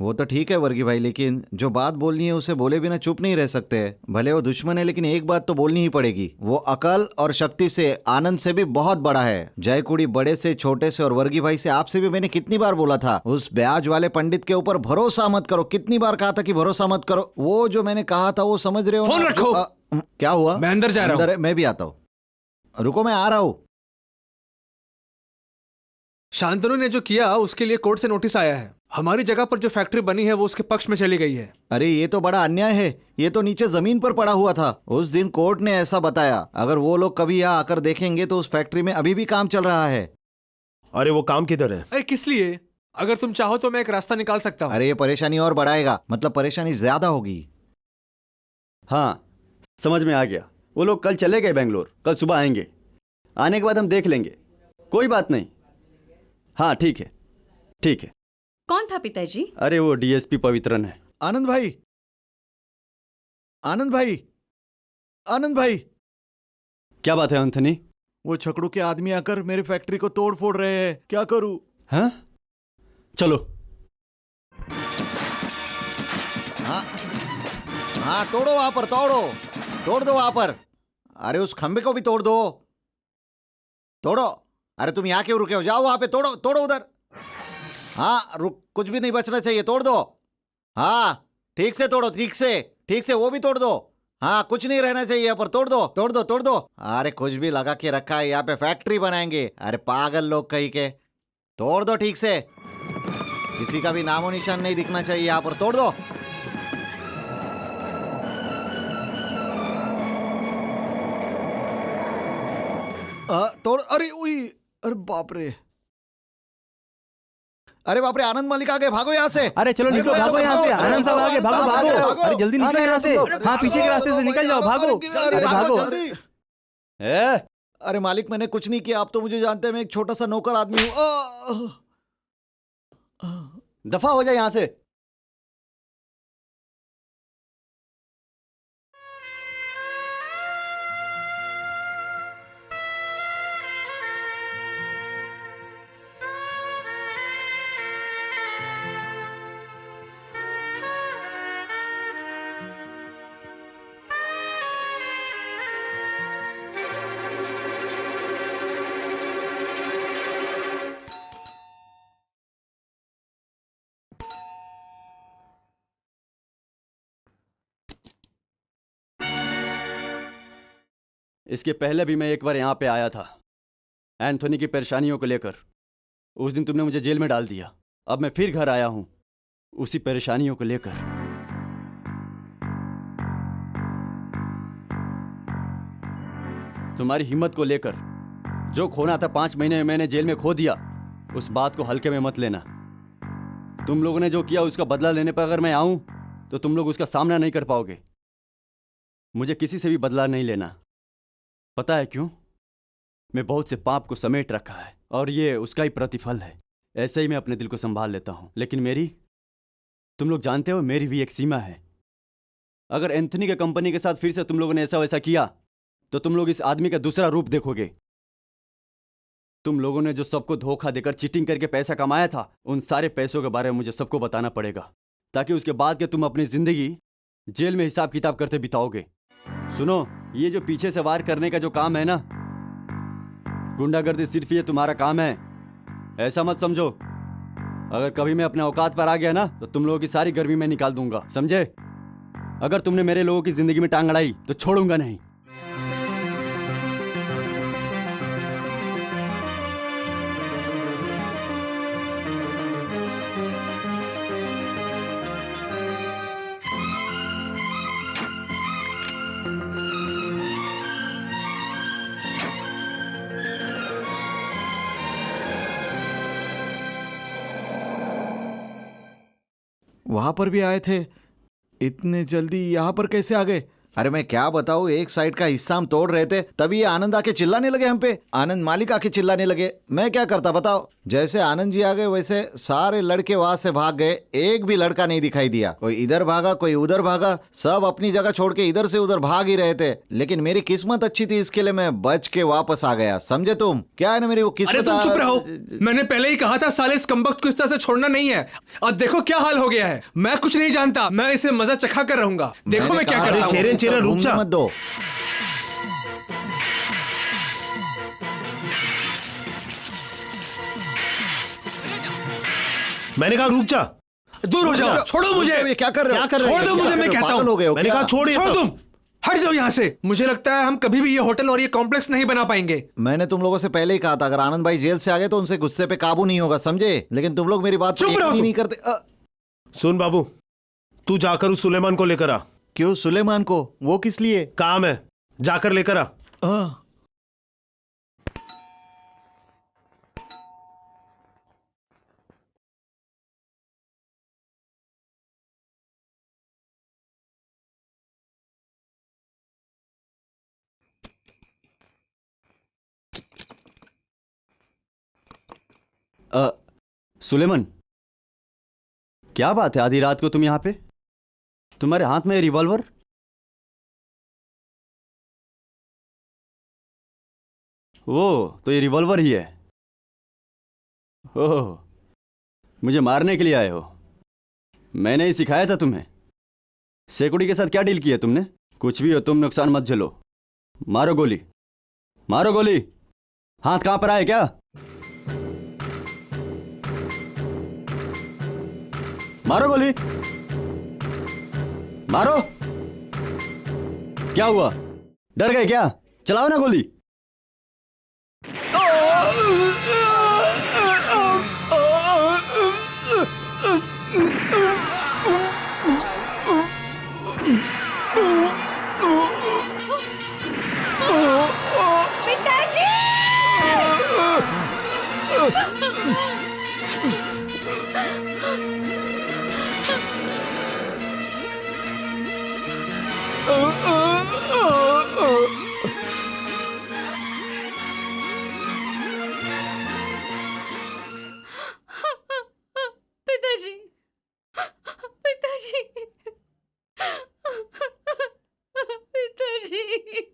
वो तो ठीक है वर्गी भाई, लेकिन जो बात बोलनी है उसे बोले बिना चुप नहीं रह सकते हैं। भले वो दुश्मन है लेकिन एक बात तो बोलनी ही पड़ेगी। वो अकल और शक्ति से आनंद से भी बहुत बड़ा है। जय कुड़ी बड़े से छोटे से और वर्गी भाई से आपसे भी मैंने कितनी बार बोला था उस ब्याज वाले पंडित के ऊपर भरोसा मत करो। कितनी बार कहा था कि भरोसा मत करो। वो जो मैंने कहा था वो समझ रहे हो फोन ना? रखो। क्या हुआ? मैं अंदर जा रहा हूं। मैं भी आता हूँ। रुको मैं आ रहा हूँ। शांतनु ने जो किया उसके लिए कोर्ट से नोटिस आया है। हमारी जगह पर जो फैक्ट्री बनी है वो उसके पक्ष में चली गई है। अरे ये तो बड़ा अन्याय है। ये तो नीचे जमीन पर पड़ा हुआ था। उस दिन कोर्ट ने ऐसा बताया। अगर वो लोग कभी यहाँ आकर देखेंगे तो उस फैक्ट्री में अभी भी काम चल रहा है। अरे वो काम किधर है? अरे किस लिए? अगर तुम चाहो तो मैं एक रास्ता निकाल सकता हूँ। अरे ये परेशानी और बढ़ाएगा, मतलब परेशानी ज्यादा होगी। हाँ, समझ में आ गया। वो लोग कल चले गए बेंगलोर, कल सुबह आएंगे। आने के बाद हम देख लेंगे, कोई बात नहीं। हाँ ठीक है, ठीक है। कौन था पिताजी? अरे वो डीएसपी पवित्रन है। आनंद भाई, आनंद भाई, आनंद भाई। क्या बात है एंथनी? वो छकड़ू के आदमी आकर मेरी फैक्ट्री को तोड़ फोड़ रहे हैं। क्या करूं? हाँ, चलो। हाँ हाँ, तोड़ो वहां पर, तोड़ दो वहां पर। अरे उस खंबे को भी तोड़ दो, तोड़ो। अरे तुम यहाँ क्यों रुके हो? जाओ वहां पे, तोड़ो तोड़ो उधर। हाँ रुक, कुछ भी नहीं बचना चाहिए, तोड़ दो। हाँ ठीक से तोड़ो, ठीक से वो भी तोड़ दो। हाँ कुछ नहीं रहना चाहिए यहाँ पर, तोड़ दो तोड़ दो तोड़ दो। अरे कुछ भी लगा के रखा है, यहाँ पे फैक्ट्री बनाएंगे। अरे पागल लोग कहीं के। तोड़ दो ठीक से, किसी का भी नामो निशान नहीं दिखना चाहिए यहाँ पर, तोड़ दो। तोड़। अरे उई, अरे बाप रे, अरे बाप रे, आनंद मलिक आ गए, भागो यहाँ से। अरे चलो निकलो, भागो यहाँ से। आनंद साहब आगे, भागो भागो। अरे जल्दी निकलो यहाँ से। हाँ पीछे के रास्ते से निकल जाओ, भागो। अरे भागो। ए, अरे मालिक मैंने कुछ नहीं किया, आप तो मुझे जानते हैं, मैं एक छोटा सा नौकर आदमी हूँ। दफा हो जाए यहाँ से। इसके पहले भी मैं एक बार यहाँ पे आया था एंथोनी की परेशानियों को लेकर। उस दिन तुमने मुझे जेल में डाल दिया। अब मैं फिर घर आया हूँ उसी परेशानियों को लेकर। तुम्हारी हिम्मत को लेकर। जो खोना था 5 महीने में मैंने जेल में खो दिया, उस बात को हल्के में मत लेना। तुम लोगों ने जो किया उसका बदला लेने पर अगर मैं आऊं तो तुम लोग उसका सामना नहीं कर पाओगे। मुझे किसी से भी बदला नहीं लेना। पता है क्यों? मैं बहुत से पाप को समेट रखा है और ये उसका ही प्रतिफल है। ऐसे ही मैं अपने दिल को संभाल लेता हूं। लेकिन तुम लोग जानते हो मेरी भी एक सीमा है। अगर एंथनी के कंपनी के साथ फिर से तुम लोगों ने ऐसा वैसा किया तो तुम लोग इस आदमी का दूसरा रूप देखोगे। तुम लोगों ने जो सबको धोखा देकर चीटिंग करके पैसा कमाया था, उन सारे पैसों के बारे में मुझे सबको बताना पड़ेगा, ताकि उसके बाद के तुम अपनी जिंदगी जेल में हिसाब किताब करते बिताओगे। सुनो, ये जो पीछे से वार करने का जो काम है ना, गुंडागर्दी सिर्फ ये तुम्हारा काम है, ऐसा मत समझो। अगर कभी मैं अपने औकात पर आ गया ना तो तुम लोगों की सारी गर्मी मैं निकाल दूंगा, समझे? अगर तुमने मेरे लोगों की जिंदगी में टांग अड़ाई तो छोड़ूंगा नहीं। वहां पर भी आए थे, इतने जल्दी यहां पर कैसे आ गए? अरे मैं क्या बताऊं, एक साइड का हिस्सा हम तोड़ रहे थे तभी ये आनंद आके चिल्लाने लगे हम पे। आनंद मालिक आके चिल्लाने लगे। मैं क्या करता बताओ। जैसे आनंद जी आ गए वैसे सारे लड़के वहां से भाग गए, एक भी लड़का नहीं दिखाई दिया। कोई इधर भागा कोई उधर भागा, सब अपनी जगह छोड़ के इधर से उधर भाग ही रहे थे। लेकिन मेरी किस्मत अच्छी थी, इसके लिए मैं बच के वापस आ गया। समझे तुम? क्या है ना मेरी वो अरे किस्मत। तुम चुप रहो, मैंने पहले ही कहा था साले इस कमबख्त को इस तरह से छोड़ना नहीं है। अब देखो क्या हाल हो गया है। मैं कुछ नहीं जानता, मैं इसे मजा चखा कर रहूंगा। देखो मैं क्या कहा, करता हूं। चेहरे चेहरे रुक घूमने जा। मत दो। मैंने कहा रुक जा। दूर हो जाओ, छोड़ो मुझे। ये क्या कर रहे हो? क्या कर रहे हो? छोड़ दो मुझे, मैं कहता पागल हो गए हूँ। हो मैंने क्या? कहा छोड़ ये छोड़ सब। तुम, हट जाओ यहाँ से। मुझे लगता है हम कभी भी ये होटल और ये कॉम्प्लेक्स नहीं बना पाएंगे। मैंने तुम लोगों से पहले ही कहा था, अगर आनंद भाई जेल से आ गए तो उनसे गुस्से पे काबू नहीं होगा, समझे? लेकिन तुम लोग मेरी बात चुप पर यकीन रहो ही तुम। नहीं करते। सुन बाबू, तू जाकर उस सुलेमान को लेकर आ। क्यों सुलेमान को? वो किस लिए? काम है, जाकर लेकर आ। सुलेमान, क्या बात है आधी रात को तुम यहाँ पे? तुम्हारे हाथ में रिवॉल्वर? वो तो ये रिवॉल्वर ही है। ओह, मुझे मारने के लिए आए हो? मैंने ही सिखाया था तुम्हें। सिक्योरिटी के साथ क्या डील की है तुमने? कुछ भी हो तुम, नुकसान मत झेलो। मारो गोली, मारो गोली। हाथ कहां पर आए क्या? मारो गोली, मारो। क्या हुआ, डर गए क्या? चलाओ ना गोली। पिताजी, पिताजी, पिताजी।